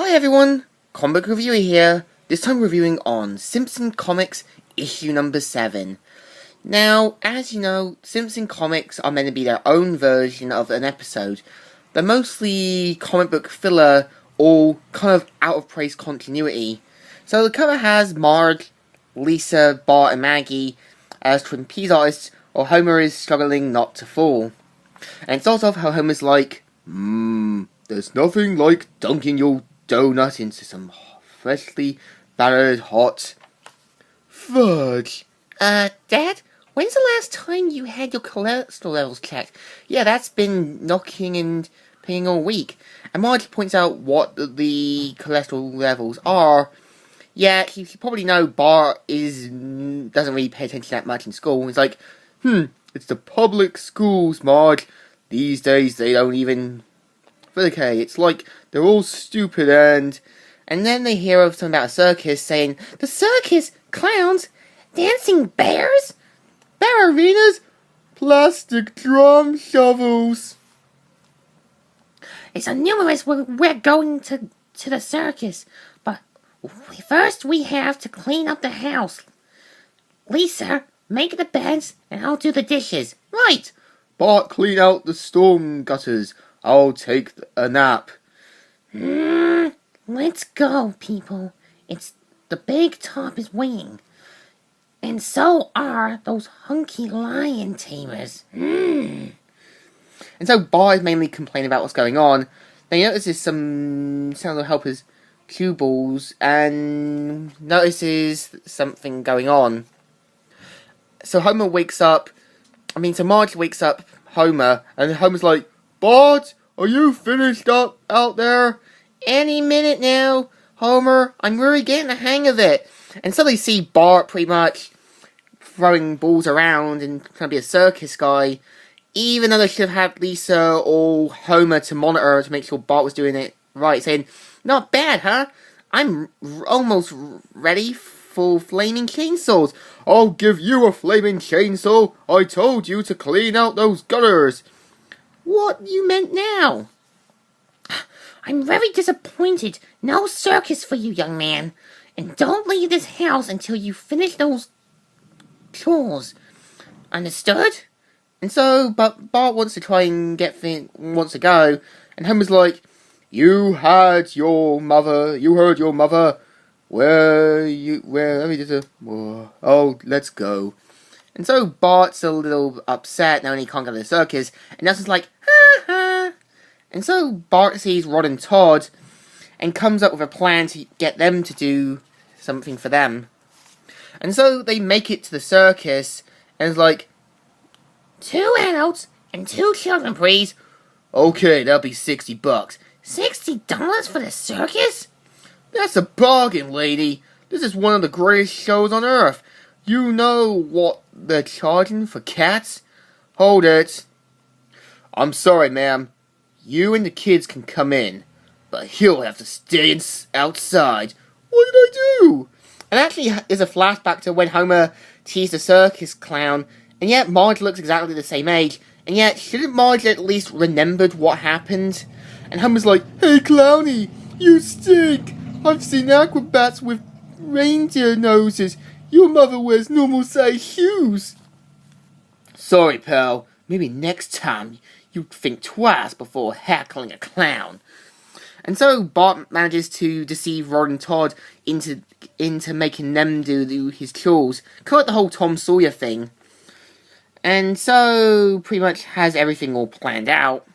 Hi everyone, Comic Reviewer here, this time reviewing on Simpsons Comics issue number 7. Now, as you know, Simpsons Comics are meant to be their own version of an episode. They're mostly comic book filler, or kind of out-of-place continuity. So the cover has Marge, Lisa, Bart and Maggie as Twin Peaks artists, while Homer is struggling not to fall. And it starts off how Homer's like, there's nothing like dunking your donut into some freshly battered hot fudge. Dad, when's the last time you had your cholesterol levels checked? Yeah, that's been knocking and pinging all week. And Marge points out what the cholesterol levels are. Yeah, you probably know Bart doesn't really pay attention that much in school. He's like, it's the public schools, Marge. These days they don't even... Okay, it's like they're all stupid and then they hear of something about a circus saying, the circus? Clowns? Dancing bears? Ballerinas? Plastic drum shovels. It's so numerous we're going to the circus, but first we have to clean up the house. Lisa, make the beds and I'll do the dishes. Right. Bart, clean out the storm gutters. I'll take a nap. Let's go, people. It's the big top is waiting. And so are those hunky lion tamers. And so Bart is mainly complaining about what's going on. Then he notices some sound of helpers cue balls and notices something going on. So Marge wakes up Homer, and Homer's like, Bart, are you finished up out there? Any minute now, Homer. I'm really getting the hang of it. And so they see Bart pretty much throwing balls around and trying to be a circus guy, even though they should have had Lisa or Homer to monitor to make sure Bart was doing it right, saying, not bad, huh? I'm almost ready for flaming chainsaws. I'll give you a flaming chainsaw. I told you to clean out those gutters. What you meant now? I'm very disappointed. No circus for you, young man. And don't leave this house until you finish those chores. Understood? And so, but Bart wants to try and wants to go, and Homer's like, you heard your mother. Let's go. And so Bart's a little upset now and he can't go to the circus, and Nelson's like, ha ha. And so Bart sees Rod and Todd and comes up with a plan to get them to do something for them. And so they make it to the circus, and it's like, 2 adults and 2 children, please. Okay, that'll be $60. $60 for the circus? That's a bargain, lady. This is one of the greatest shows on earth. You know what they're charging for cats? Hold it. I'm sorry, ma'am. You and the kids can come in, but he'll have to stay outside. What did I do? And actually, there's a flashback to when Homer teased the circus clown, and yet Marge looks exactly the same age, and yet shouldn't Marge at least remembered what happened? And Homer's like, hey, Clowny, you stink. I've seen acrobats with reindeer noses. Your mother wears normal size shoes. Sorry, pal. Maybe next time you'd think twice before heckling a clown. And so Bart manages to deceive Rod and Todd into making them do his chores. Kind of like the whole Tom Sawyer thing. And so pretty much has everything all planned out.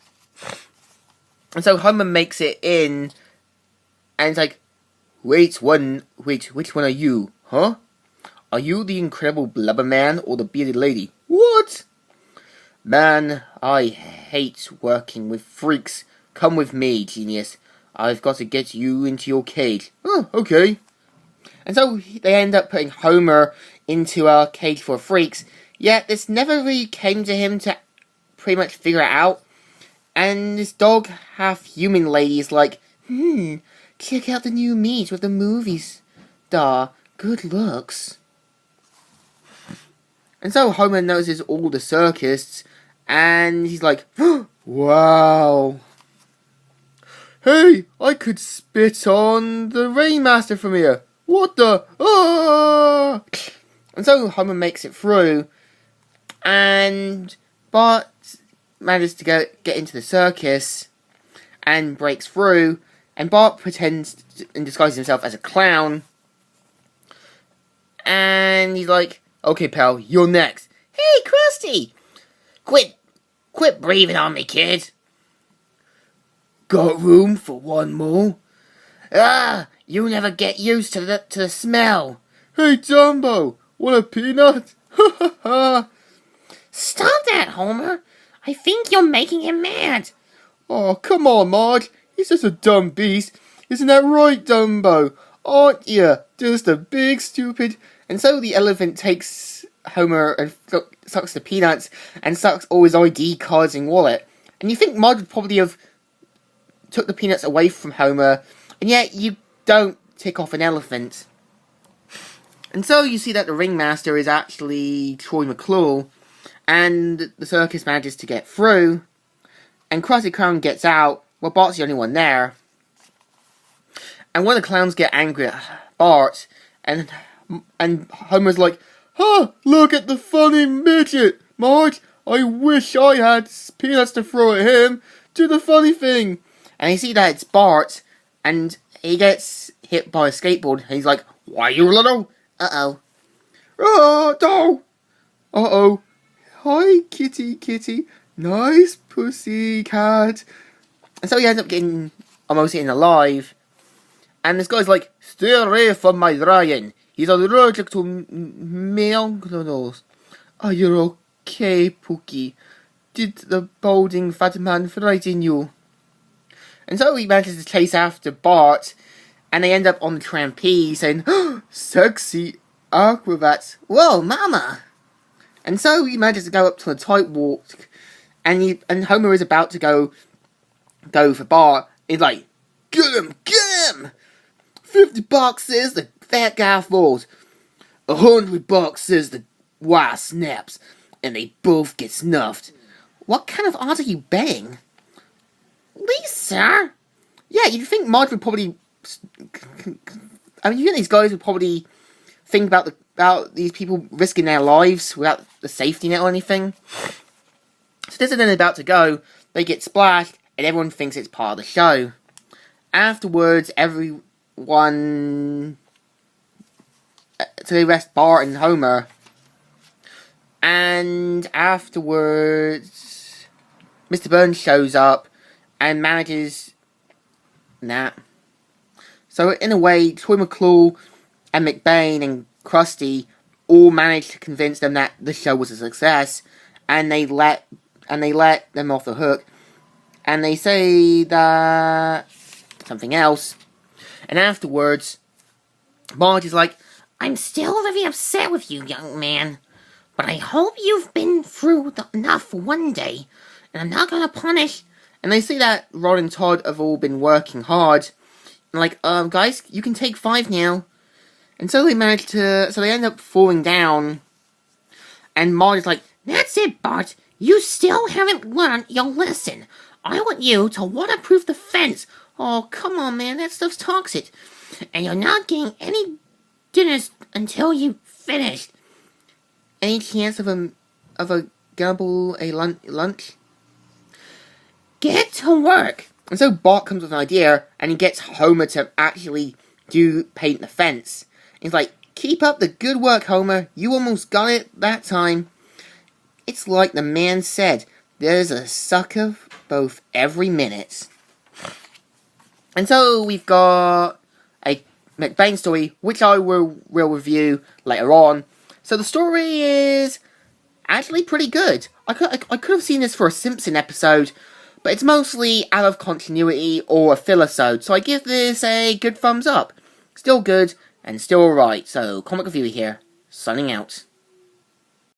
And so Homer makes it in, and it's like, which one are you, huh? Are you the incredible blubber man or the bearded lady? What? Man, I hate working with freaks. Come with me, genius. I've got to get you into your cage. Oh, okay. And so they end up putting Homer into a cage for freaks, yet this never really came to him to pretty much figure it out. And this dog half-human lady is like, check out the new meat with the movies star. Good looks. And so Homer notices all the circus, and he's like, wow. Hey, I could spit on the Rainmaster from here. What the? Ah! And so Homer makes it through, and Bart manages to get into the circus and breaks through, and Bart pretends and disguises himself as a clown, and he's like, okay pal, you're next. Hey, Krusty! Quit breathing on me, kid. Got room for one more? Ah, you never get used to the smell. Hey Dumbo, want a peanut? Ha ha ha! Stop that, Homer. I think you're making him mad. Oh, come on, Marge. He's just a dumb beast. Isn't that right, Dumbo? Aren't you? Just a big stupid... And so the elephant takes Homer and sucks the peanuts and sucks all his ID cards and wallet. And you think Marge would probably have took the peanuts away from Homer, and yet you don't tick off an elephant. And so you see that the ringmaster is actually Troy McClure, and the circus manages to get through, and Krusty Clown gets out. Well, Bart's the only one there. And one of the clowns get angry at Bart, and Homer's like, huh, look at the funny midget. Marge, I wish I had peanuts to throw at him. Do the funny thing. And you see that it's Bart, and he gets hit by a skateboard, and he's like, why, you little? Uh-oh. Oh, no. Uh-oh. Hi, kitty, kitty. Nice pussy cat. And so he ends up getting almost eaten alive. And this guy's like, stay away from my Ryan. He's allergic to male noodles. Are you okay, Pookie? Did the balding fat man frighten you? And so he manages to chase after Bart. And they end up on the trapeze saying, oh, sexy acrobats. Whoa, mama. And so he manages to go up to the tightrope, and Homer is about to go for Bart. He's like, get him! 50 bucks says the fat guy falls. 100 bucks says the wire snaps, and they both get snuffed. What kind of odds are you betting? Lisa? Yeah, you'd think Marge would probably... I mean, you think these guys would probably think about these people risking their lives without the safety net or anything. So this is then about to go, they get splashed, and everyone thinks it's part of the show. Afterwards, everyone... So they arrest Bart and Homer. And afterwards, Mr. Burns shows up and manages... So in a way, Troy McClure and McBain and Krusty all managed to convince them that the show was a success, and they let them off the hook, and they say that something else, and afterwards, Marge is like, I'm still very upset with you, young man, but I hope you've been through enough one day, and I'm not gonna punish. And they see that Rod and Todd have all been working hard, and like, guys, you can take 5 now. And so they end up falling down, and Marge is like, that's it, Bart. You still haven't learned your lesson. I want you to waterproof the fence. Oh, come on, man, that stuff's toxic. And you're not getting any dinners until you finished. Any chance of a gamble, a lunch? Get to work. And so Bart comes with an idea, and he gets Homer to actually paint the fence. He's like, keep up the good work, Homer. You almost got it that time. It's like the man said, there's a sucker both every minute. And so we've got a McBain story, which I will review later on. So the story is actually pretty good. I could have seen this for a Simpsons episode, but it's mostly out of continuity or a filler-sode, so I give this a good thumbs up. Still good, and still alright, so Comic Reviewer here, signing out.